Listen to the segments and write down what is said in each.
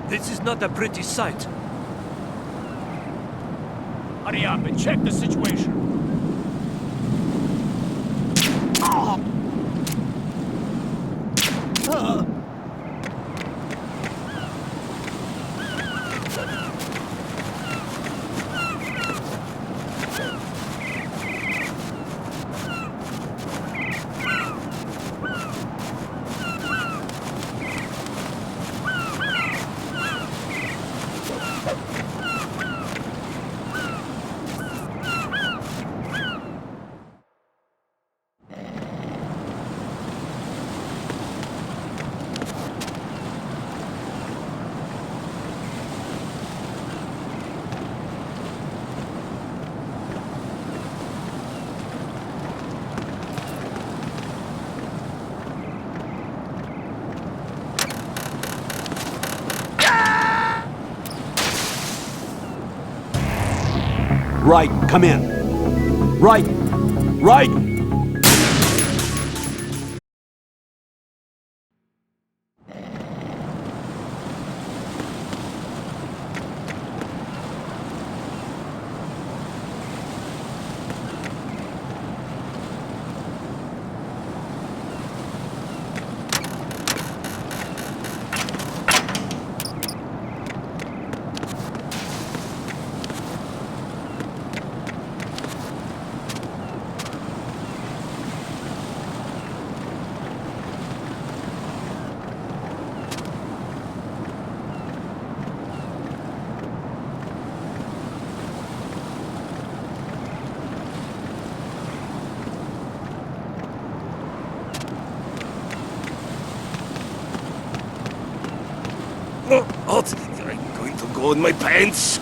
This is not a pretty sight. Hurry up and check the situation. Right, come in. Right! Right! What? I'm going to go in my pants.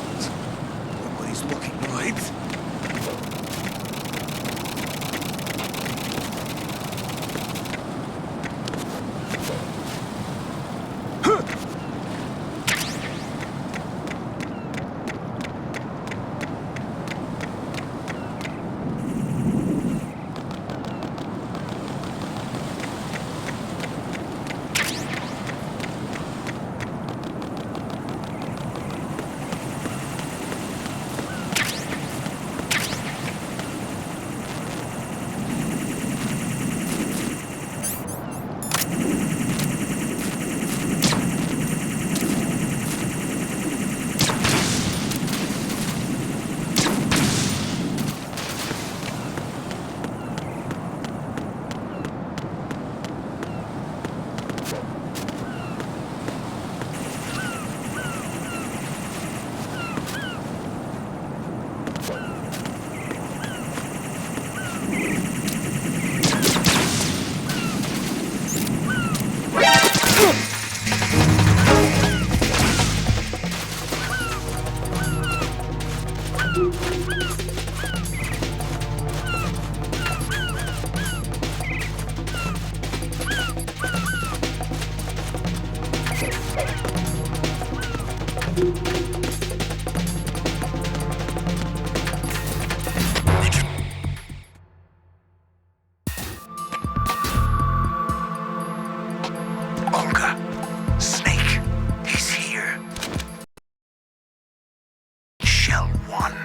Nobody's looking, right? Olga, Snake, he's here. Shell 1.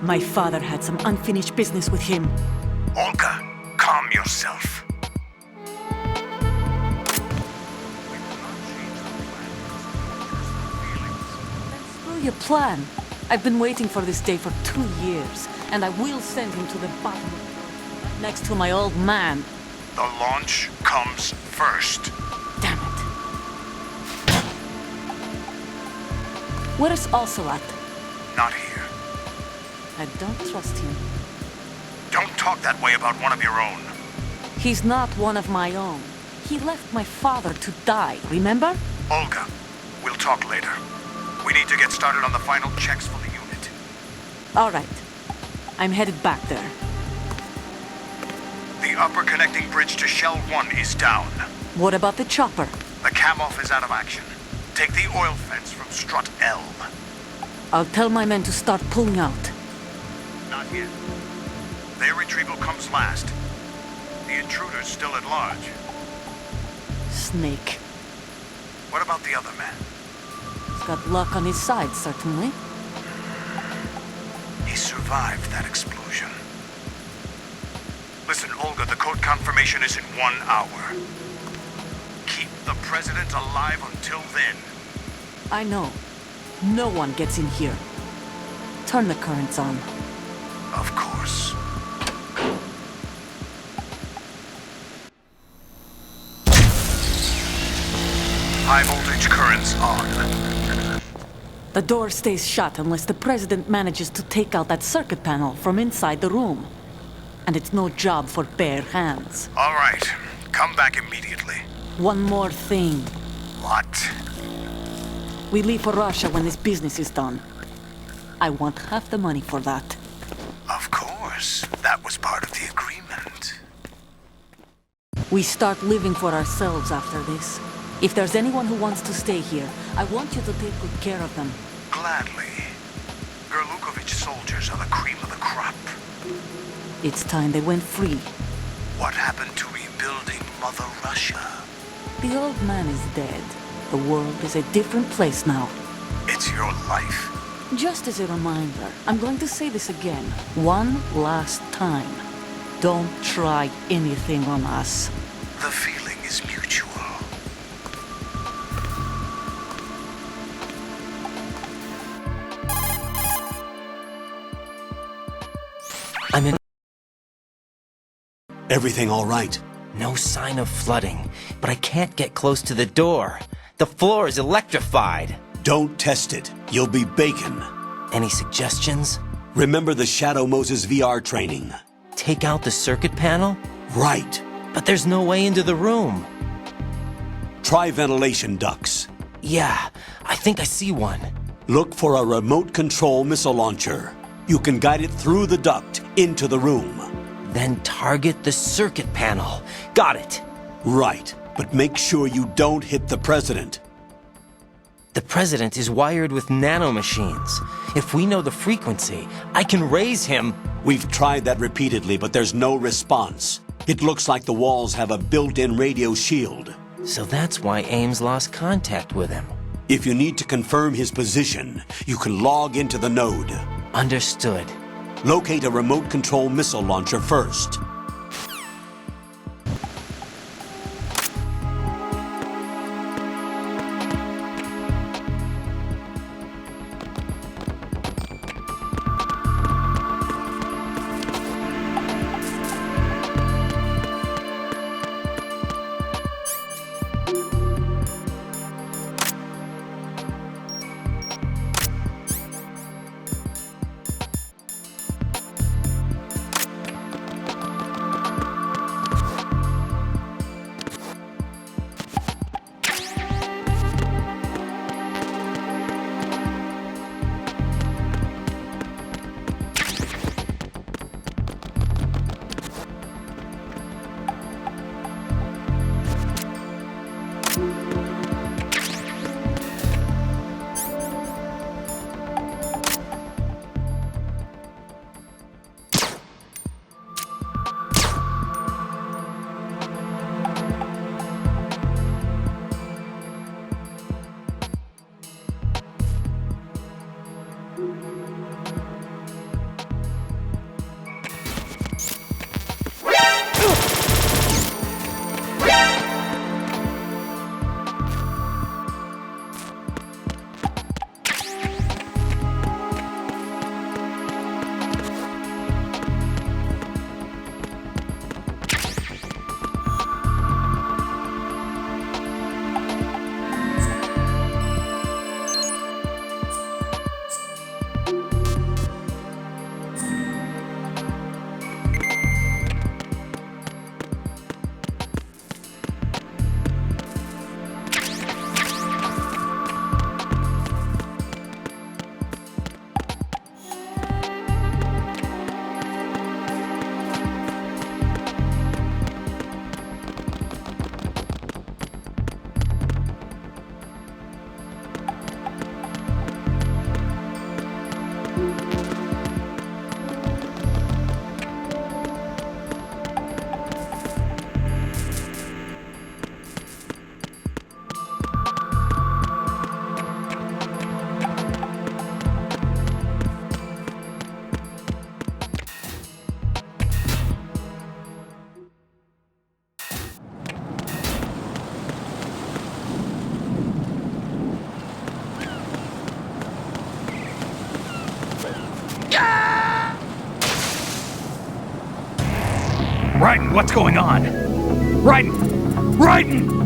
My father had some unfinished business with him. Olga, calm yourself. Screw your plan. I've been waiting for this day for 2 years, and I will send him to the bottom of it. Next to my old man. The launch comes first. Damn it. Where is Ocelot? Not here. I don't trust him. Don't talk that way about one of your own. He's not one of my own. He left my father to die, remember? Olga, we'll talk later. We need to get started on the final checks for the unit. All right. I'm headed back there. The upper connecting bridge to Shell 1 is down. What about the chopper? The cam-off is out of action. Take the oil fence from strut L. I'll tell my men to start pulling out. Not yet. Their retrieval comes last. The intruder's still at large. Snake. What about the other man? He's got luck on his side, certainly. He survived that explosion. Listen, Olga, the code confirmation is in 1 hour. Keep the president alive until then. I know. No one gets in here. Turn the currents on. Of course. High voltage currents on. The door stays shut unless the president manages to take out that circuit panel from inside the room. And it's no job for bare hands. All right. Come back immediately. One more thing. What? We leave for Russia when this business is done. I want half the money for that. Of course. That was part of the agreement. We start living for ourselves after this. If there's anyone who wants to stay here, I want you to take good care of them. Gladly. Gerlukovich soldiers are the cream of the crop. It's time they went free. What happened to rebuilding Mother Russia? The old man is dead. The world is a different place now. It's your life. Just as a reminder, I'm going to say this again, one last time. Don't try anything on us. The feeling is mutual. I'm in. Everything all right? No sign of flooding, but I can't get close to the door. The floor is electrified. Don't test it. You'll be bacon. Any suggestions? Remember the Shadow Moses VR training? Take out the circuit panel? Right. But there's no way into the room. Try ventilation ducts. Yeah, I think I see one. Look for a remote control missile launcher. You can guide it through the duct into the room. Then target the circuit panel. Got it. Right. But make sure you don't hit the president. The president is wired with nanomachines. If we know the frequency, I can raise him. We've tried that repeatedly, but there's no response. It looks like the walls have a built-in radio shield. So that's why Ames lost contact with him. If you need to confirm his position, you can log into the node. Understood. Locate a remote control missile launcher first. Raiden, what's going on? Raiden! Raiden!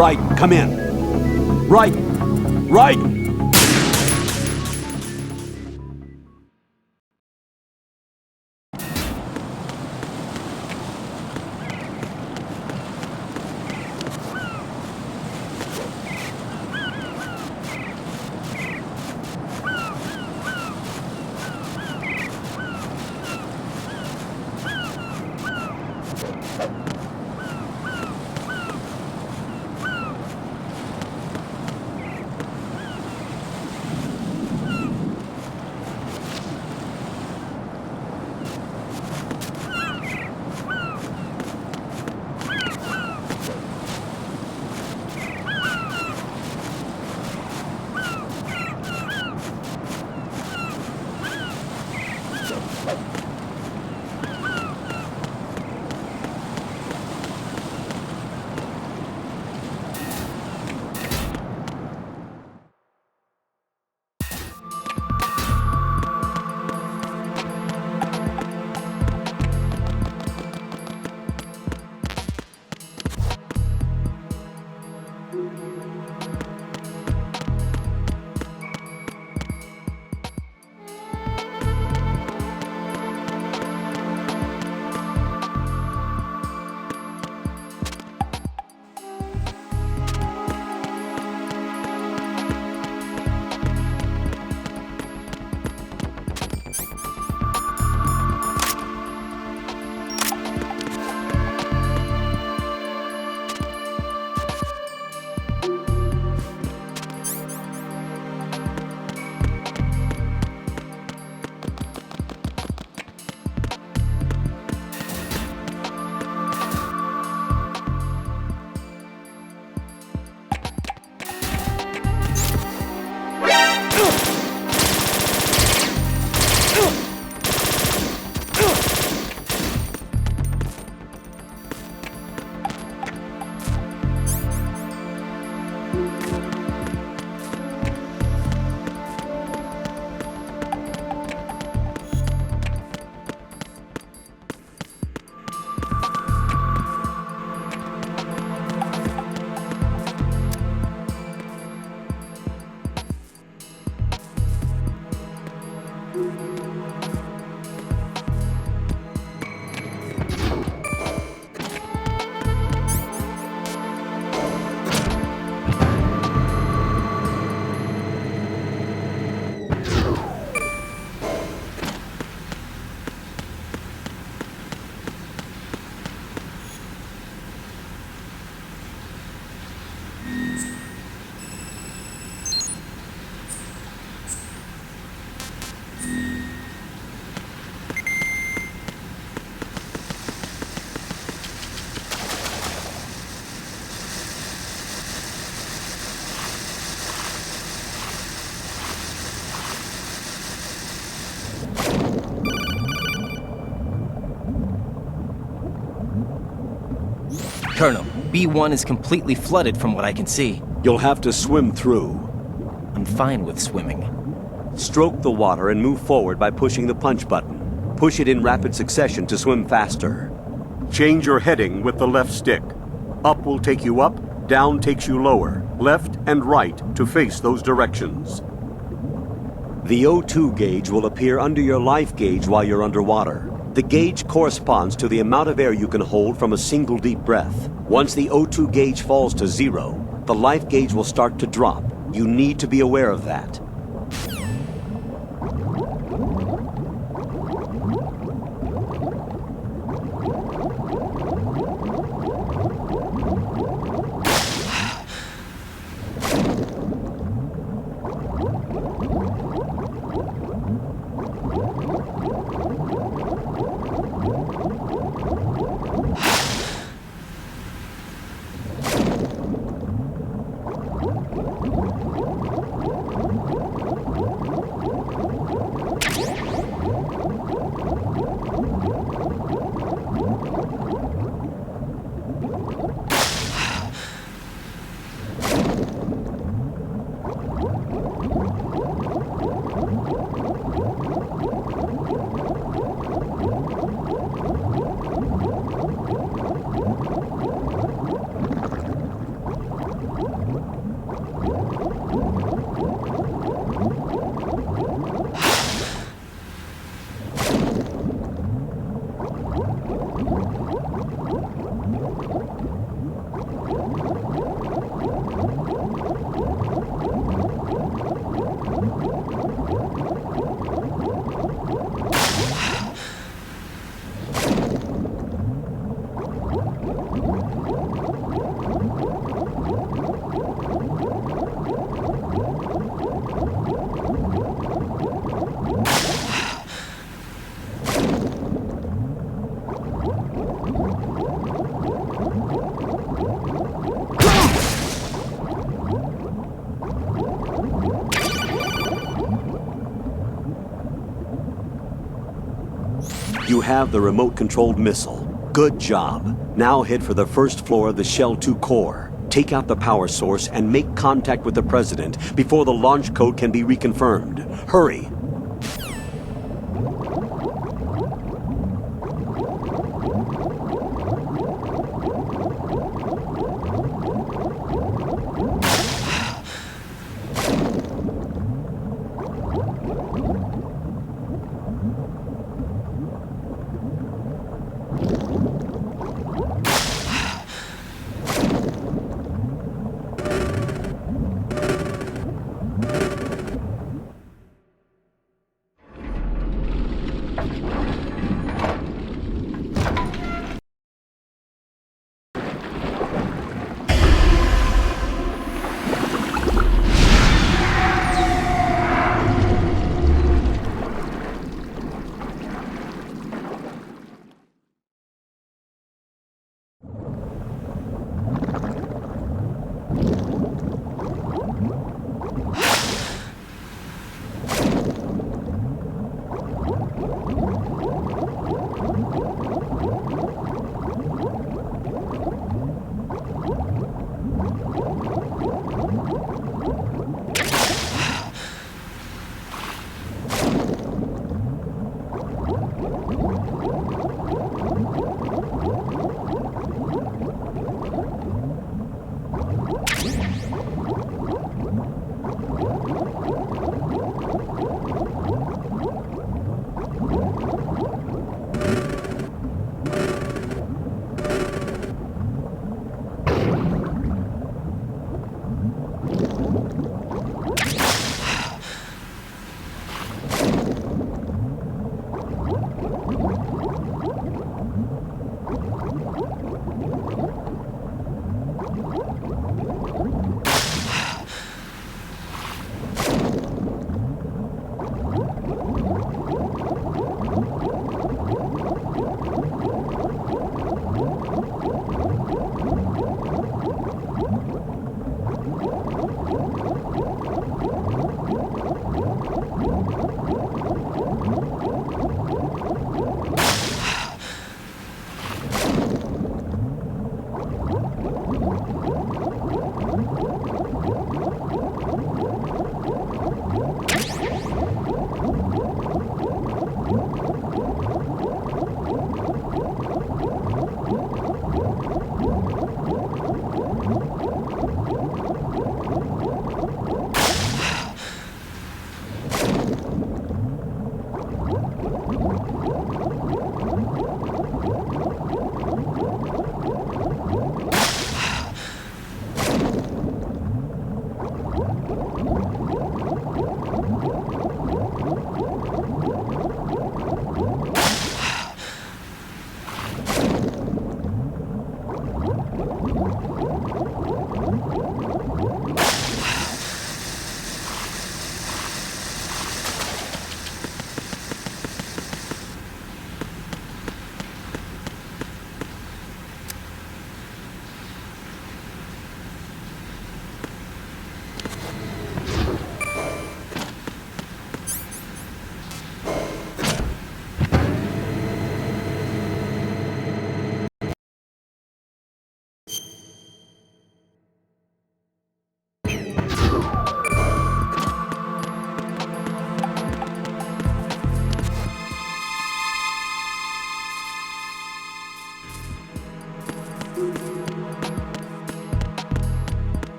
Raiden, come in. Raiden! Raiden! Colonel, B1 is completely flooded from what I can see. You'll have to swim through. I'm fine with swimming. Stroke the water and move forward by pushing the punch button. Push it in rapid succession to swim faster. Change your heading with the left stick. Up will take you up, down takes you lower, left and right to face those directions. The O2 gauge will appear under your life gauge while you're underwater. The gauge corresponds to the amount of air you can hold from a single deep breath. Once the O2 gauge falls to 0, the life gauge will start to drop. You need to be aware of that. You have the remote-controlled missile. Good job. Now head for the first floor of the Shell 2 core. Take out the power source and make contact with the President before the launch code can be reconfirmed. Hurry!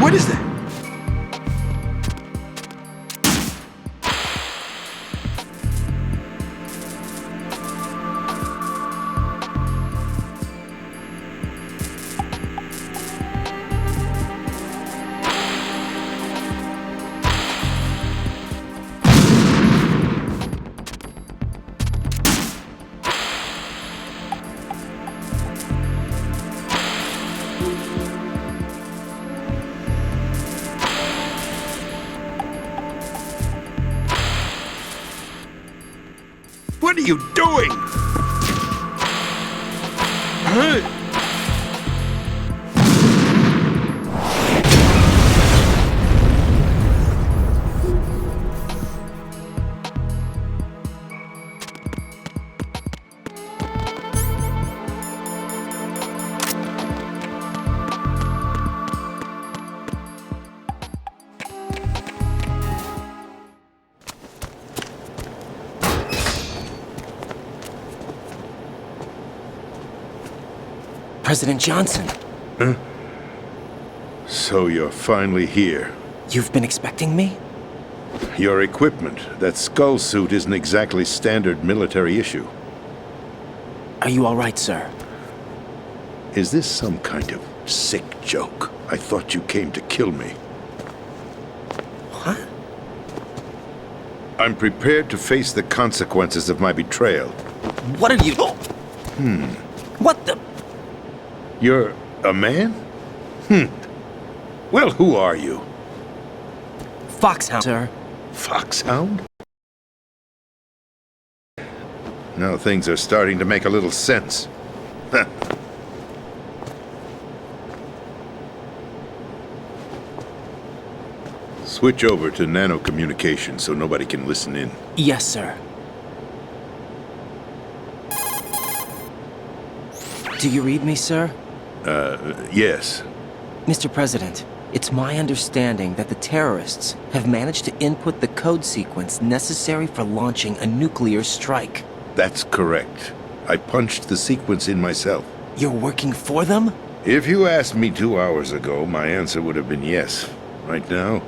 What is that? are you doing? Huh? President Johnson, So you're finally here. you've been expecting me? Your equipment, that skull suit, isn't exactly standard military issue. Are you all right, sir? Is this some kind of sick joke? I thought you came to kill me. What? I'm prepared to face the consequences of my betrayal. What are you... What the... You're a man? Well, who are you? Foxhound, sir. Foxhound? Now things are starting to make a little sense. Switch over to nano-communication so nobody can listen in. Yes, sir. Do you read me, sir? Yes. Mr. President, it's my understanding that the terrorists have managed to input the code sequence necessary for launching a nuclear strike. That's correct. I punched the sequence in myself. You're working for them? If you asked me 2 hours ago, my answer would have been yes. Right now,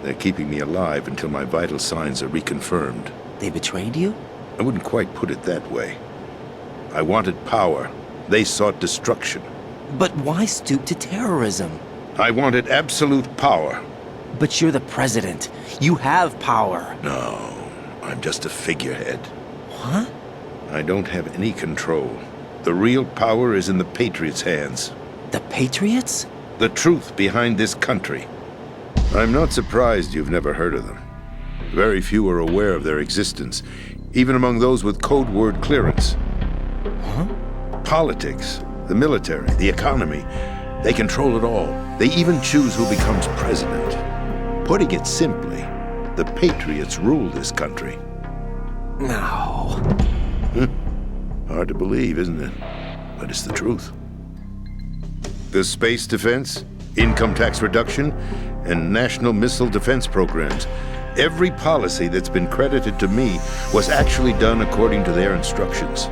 they're keeping me alive until my vital signs are reconfirmed. They betrayed you? I wouldn't quite put it that way. I wanted power. They sought destruction. But why stoop to terrorism? I wanted absolute power. But you're the president. You have power. No, I'm just a figurehead. What? I don't have any control. The real power is in the Patriots' hands. The Patriots? The truth behind this country. I'm not surprised you've never heard of them. Very few are aware of their existence, even among those with code word clearance. Huh? Politics, the military, the economy, they control it all. They even choose who becomes president. Putting it simply, the Patriots rule this country. No. Hard to believe, isn't it? But it's the truth. The space defense, income tax reduction, and national missile defense programs. Every policy that's been credited to me was actually done according to their instructions.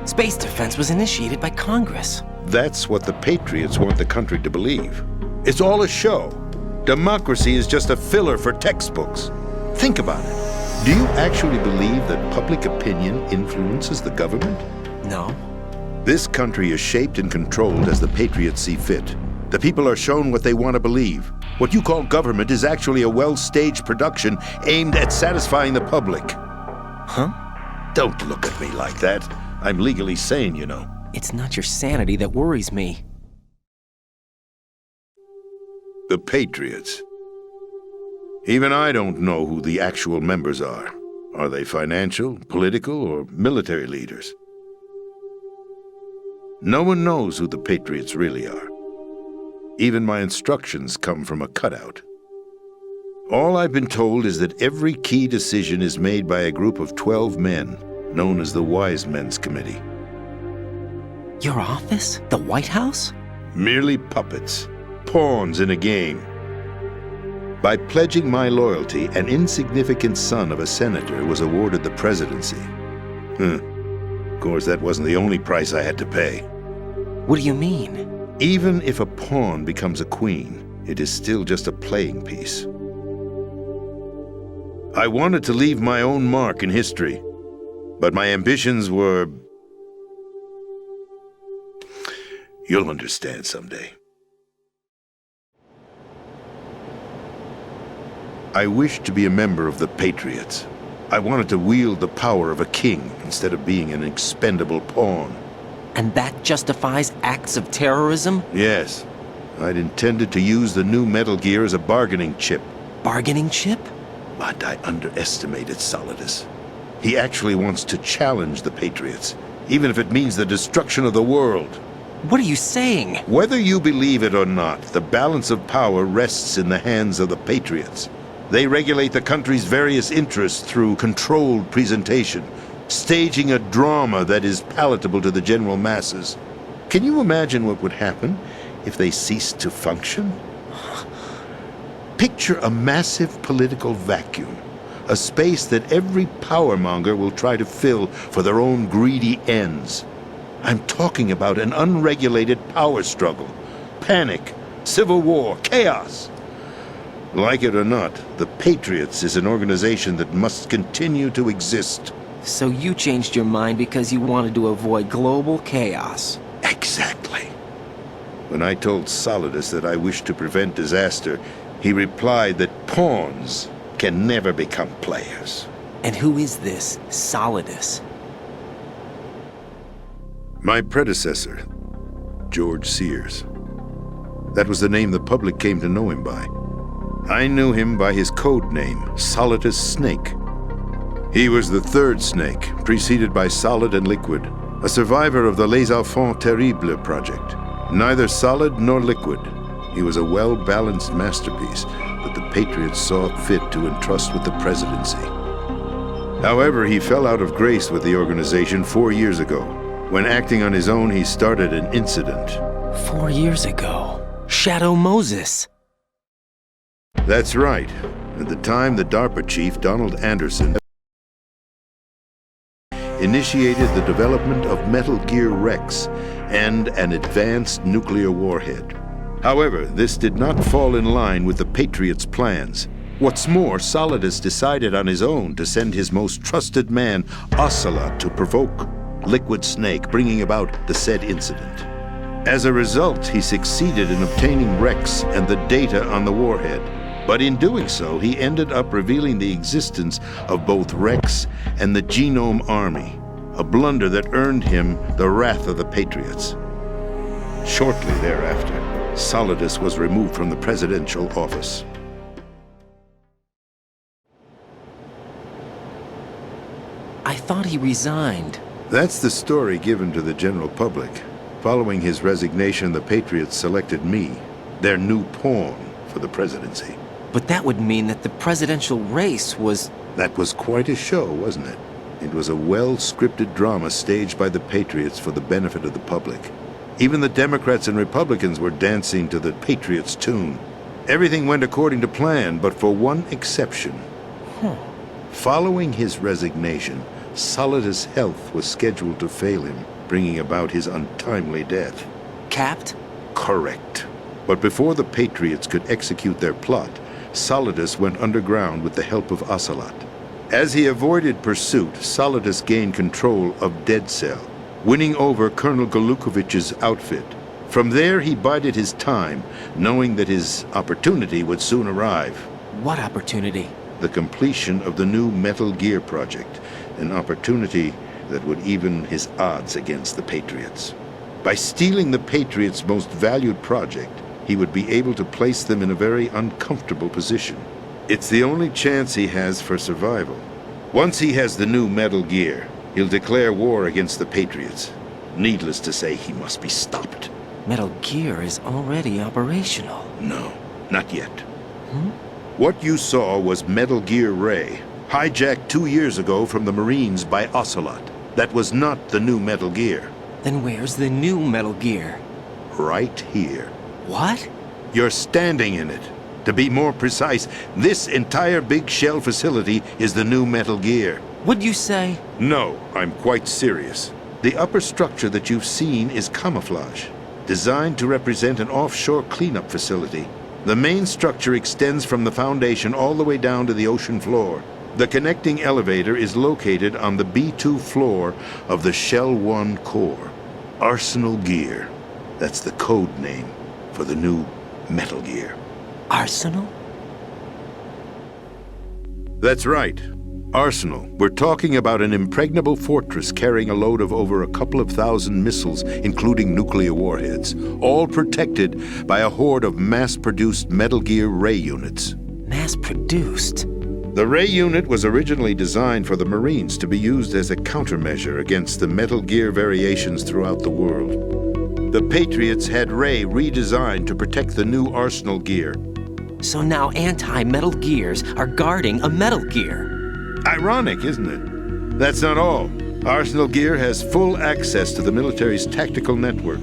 Space defense was initiated by Congress. That's what the Patriots want the country to believe. It's all a show. Democracy is just a filler for textbooks. Think about it. Do you actually believe that public opinion influences the government? No. This country is shaped and controlled as the Patriots see fit. The people are shown what they want to believe. What you call government is actually a well-staged production aimed at satisfying the public. Huh? Don't look at me like that. I'm legally sane, you know. It's not your sanity that worries me. The Patriots. Even I don't know who the actual members are. Are they financial, political, or military leaders? No one knows who the Patriots really are. Even my instructions come from a cutout. All I've been told is that every key decision is made by a group of 12 men, known as the Wise Men's Committee. Your office? The White House? Merely puppets, pawns in a game. By pledging my loyalty, an insignificant son of a senator was awarded the presidency. Of course, that wasn't the only price I had to pay. What do you mean? Even if a pawn becomes a queen, it is still just a playing piece. I wanted to leave my own mark in history, but my ambitions were... You'll understand someday. I wished to be a member of the Patriots. I wanted to wield the power of a king instead of being an expendable pawn. And that justifies acts of terrorism? Yes. I'd intended to use the new Metal Gear as a bargaining chip. Bargaining chip? But I underestimated Solidus. He actually wants to challenge the Patriots, even if it means the destruction of the world. What are you saying? Whether you believe it or not, the balance of power rests in the hands of the Patriots. They regulate the country's various interests through controlled presentation, staging a drama that is palatable to the general masses. Can you imagine what would happen if they ceased to function? Picture a massive political vacuum, a space that every powermonger will try to fill for their own greedy ends. I'm talking about an unregulated power struggle, panic, civil war, chaos. Like it or not, the Patriots is an organization that must continue to exist. So you changed your mind because you wanted to avoid global chaos. Exactly. When I told Solidus that I wished to prevent disaster, he replied that pawns can never become players. And who is this Solidus? My predecessor, George Sears. That was the name the public came to know him by. I knew him by his code name, Solidus Snake. He was the third Snake, preceded by Solid and Liquid, a survivor of the Les Enfants Terribles project. Neither solid nor liquid, he was a well-balanced masterpiece that the Patriots saw fit to entrust with the presidency. However, he fell out of grace with the organization 4 years ago. When acting on his own, he started an incident. 4 years ago. Shadow Moses. That's right. At the time, the DARPA chief, Donald Anderson, initiated the development of Metal Gear Rex and an advanced nuclear warhead. However, this did not fall in line with the Patriots' plans. What's more, Solidus decided on his own to send his most trusted man, Ocelot, to provoke Liquid Snake, bringing about the said incident. As a result, he succeeded in obtaining Rex and the data on the warhead. But in doing so, he ended up revealing the existence of both Rex and the Genome Army, a blunder that earned him the wrath of the Patriots. Shortly thereafter, Solidus was removed from the presidential office. I thought he resigned. That's the story given to the general public. Following his resignation, the Patriots selected me, their new pawn, for the presidency. But that would mean that the presidential race was... That was quite a show, wasn't it? It was a well-scripted drama staged by the Patriots for the benefit of the public. Even the Democrats and Republicans were dancing to the Patriots' tune. Everything went according to plan, but for one exception. Following his resignation, Solidus' health was scheduled to fail him, bringing about his untimely death. Capped? Correct. But before the Patriots could execute their plot, Solidus went underground with the help of Ocelot. As he avoided pursuit, Solidus gained control of Dead Cell, winning over Colonel Golukovich's outfit. From there, he bided his time, knowing that his opportunity would soon arrive. What opportunity? The completion of the new Metal Gear project, an opportunity that would even his odds against the Patriots. By stealing the Patriots' most valued project, he would be able to place them in a very uncomfortable position. It's the only chance he has for survival. Once he has the new Metal Gear, he'll declare war against the Patriots. Needless to say, he must be stopped. Metal Gear is already operational. No, not yet. What you saw was Metal Gear Ray, hijacked 2 years ago from the Marines by Ocelot. That was not the new Metal Gear. Then where's the new Metal Gear? Right here. What? You're standing in it. To be more precise, this entire big shell facility is the new Metal Gear. What'd you say? No, I'm quite serious. The upper structure that you've seen is camouflage, designed to represent an offshore cleanup facility. The main structure extends from the foundation all the way down to the ocean floor. The connecting elevator is located on the B2 floor of the Shell 1 core. Arsenal Gear. That's the code name for the new Metal Gear. Arsenal? That's right. Arsenal. We're talking about an impregnable fortress carrying a load of over a couple of thousand missiles, including nuclear warheads, all protected by a horde of mass-produced Metal Gear Ray units. Mass-produced? The Ray unit was originally designed for the Marines to be used as a countermeasure against the Metal Gear variations throughout the world. The Patriots had Ray redesigned to protect the new Arsenal gear. So now anti-Metal Gears are guarding a Metal Gear. Ironic, isn't it? That's not all. Arsenal Gear has full access to the military's tactical network,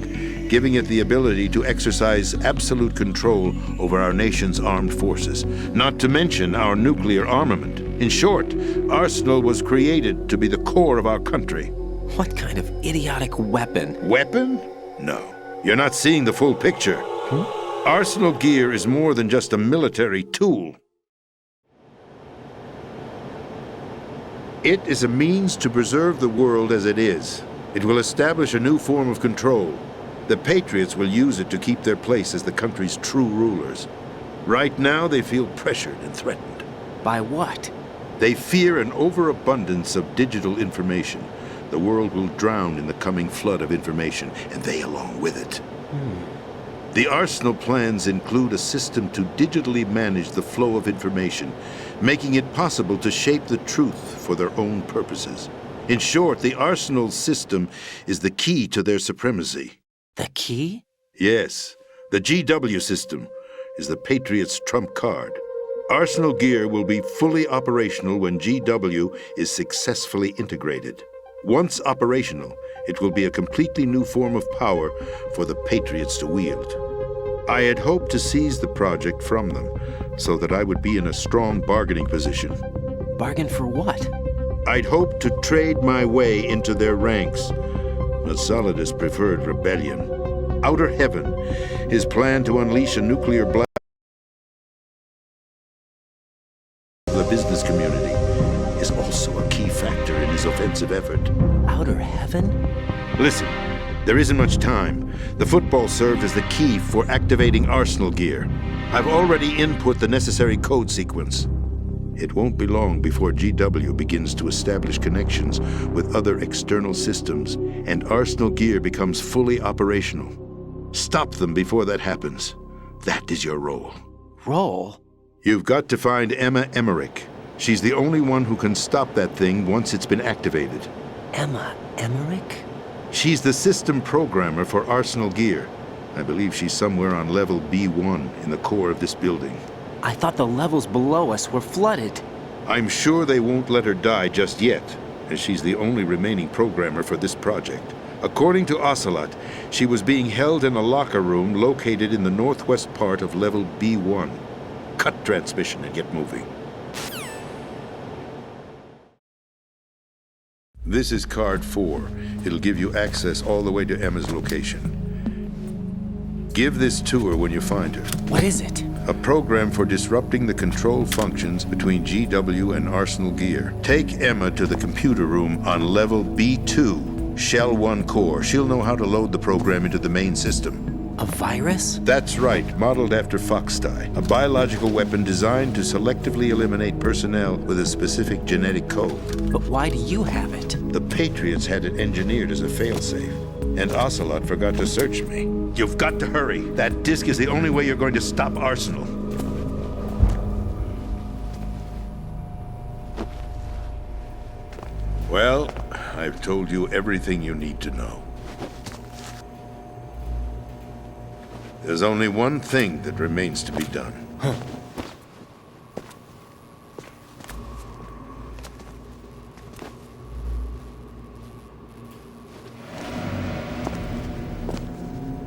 giving it the ability to exercise absolute control over our nation's armed forces, not to mention our nuclear armament. In short, Arsenal was created to be the core of our country. What kind of idiotic weapon? Weapon? No. You're not seeing the full picture. Arsenal Gear is more than just a military tool. It is a means to preserve the world as it is. It will establish a new form of control. The Patriots will use it to keep their place as the country's true rulers. Right now, they feel pressured and threatened. By what? They fear an overabundance of digital information. The world will drown in the coming flood of information, and they along with it. The Arsenal plans include a system to digitally manage the flow of information, making it possible to shape the truth for their own purposes. In short, the Arsenal system is the key to their supremacy. The key? Yes, the GW system is the Patriots' trump card. Arsenal Gear will be fully operational when GW is successfully integrated. Once operational, it will be a completely new form of power for the Patriots to wield. I had hoped to seize the project from them so that I would be in a strong bargaining position. Bargain for what? I'd hoped to trade my way into their ranks, but Solidus preferred rebellion. Outer Heaven, his plan to unleash a nuclear blast of the business community, is also a key factor in his offensive effort. Outer Heaven? Listen, there isn't much time. The football served as the key for activating Arsenal Gear. I've already input the necessary code sequence. It won't be long before GW begins to establish connections with other external systems, and Arsenal Gear becomes fully operational. Stop them before that happens. That is your role. Role? You've got to find Emma Emmerich. She's the only one who can stop that thing once it's been activated. Emma Emmerich? She's the system programmer for Arsenal Gear. I believe she's somewhere on level B1 in the core of this building. I thought the levels below us were flooded. I'm sure they won't let her die just yet, as she's the only remaining programmer for this project. According to Ocelot, she was being held in a locker room located in the northwest part of level B1. Cut transmission and get moving. This is card 4. It'll give you access all the way to Emma's location. Give this to her when you find her. What is it? A program for disrupting the control functions between GW and Arsenal Gear. Take Emma to the computer room on level B2, Shell 1 core. She'll know how to load the program into the main system. A virus? That's right, modeled after Foxdie, a biological weapon designed to selectively eliminate personnel with a specific genetic code. But why do you have it? The Patriots had it engineered as a failsafe, and Ocelot forgot to search me. You've got to hurry. That disk is the only way you're going to stop Arsenal. Well, I've told you everything you need to know. There's only one thing that remains to be done.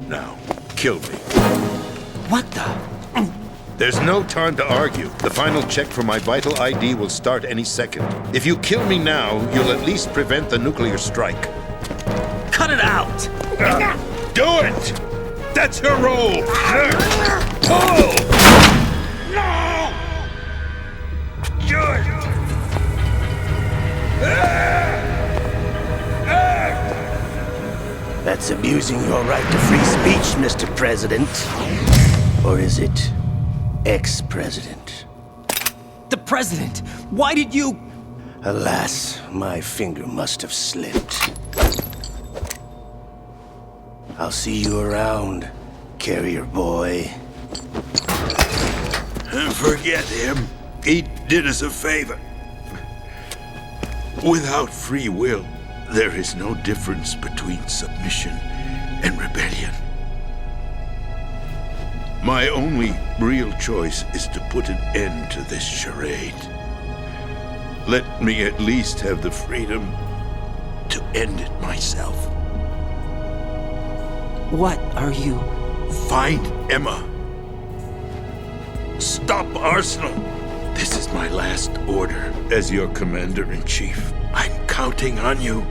Now, kill me. What the? There's no time to argue. The final check for my vital ID will start any second. If you kill me now, you'll at least prevent the nuclear strike. Cut it out! Do it! That's your role! Pull! No! Do it! That's abusing your right to free speech, Mr. President. Or is it ex-president? The president! Why did you... Alas, my finger must have slipped. I'll see you around, carrier boy. Forget him. He did us a favor. Without free will, there is no difference between submission and rebellion. My only real choice is to put an end to this charade. Let me at least have the freedom to end it myself. What are you... Find Emma. Stop Arsenal. This is my last order as your commander-in-chief. I'm counting on you.